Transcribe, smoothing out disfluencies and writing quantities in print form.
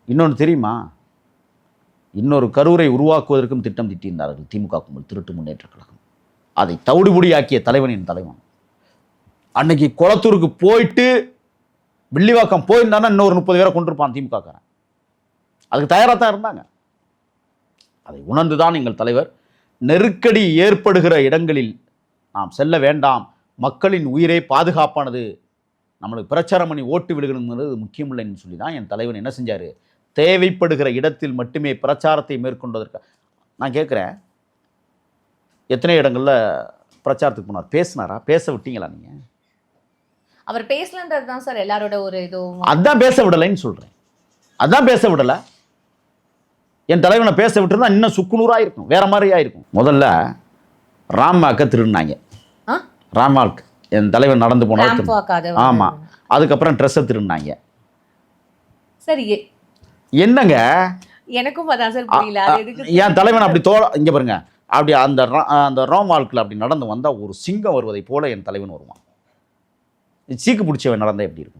இன்னொன்று தெரியுமா, இன்னொரு கரூரை உருவாக்குவதற்கும் திட்டம் தீட்டியிருந்தார்கள் திமுக கும்பல், திருட்டு முன்னேற்ற கழகம். அதை தவிடுபொடியாக்கிய தலைவனின் தலைவன். அன்னைக்கு குளத்தூருக்கு போயிட்டு வில்லிவாக்கம் போயிருந்தானா இன்னொரு 30 பேரை கொண்டிருப்பான் திமுகக்காரன். அதுக்கு தயாராக தான் இருந்தாங்க. அதை உணர்ந்துதான் எங்கள் தலைவர் நெருக்கடி ஏற்படுகிற இடங்களில் நாம் செல்ல வேண்டாம், மக்களின் உயிரே பாதுகாப்பானது, நம்மளுக்கு பிரச்சாரம் பண்ணி ஓட்டு விடுகிறது முக்கியமில்லைன்னு சொல்லி தான் என் தலைவன் என்ன செஞ்சார், தேவைப்படுகிற இடத்தில் மட்டுமே பிரச்சாரத்தை மேற்கொண்டதற்கு. நான் கேட்குறேன், எத்தனை இடங்களில் பிரச்சாரத்துக்கு போனார், பேசினாரா? பேச விட்டீங்களா நீங்கள்? அவர் பேசலன்றது தான் சார் எல்லாரோட ஒரு இதுவும். அதான் பேச விடலைன்னு சொல்கிறேன். அதான் பேச விடலை. என் தலைவனை பேச விட்டுருந்தா இன்னும் சுக்குநூறாக இருக்கும், வேற மாதிரியா இருக்கும். முதல்ல ராம்வாக்க திருடினாங்க. ராம்வாக் என் தலைவன் நடந்து போனாலும் ஆமாம். அதுக்கப்புறம் ட்ரெஸ்ஸை திருடினாங்க. சரி, என்னங்க எனக்கும் அதான் சார் புரியல. என் தலைவன் அப்படி இங்கே பாருங்க, அப்படி அந்த ராம்வாக்கில் அப்படி நடந்து வந்தால் ஒரு சிங்கம் வருவதை போல என் தலைவன் வருவான். சீக்கு பிடிச்சவன் நடந்தால் எப்படி இருக்கும்?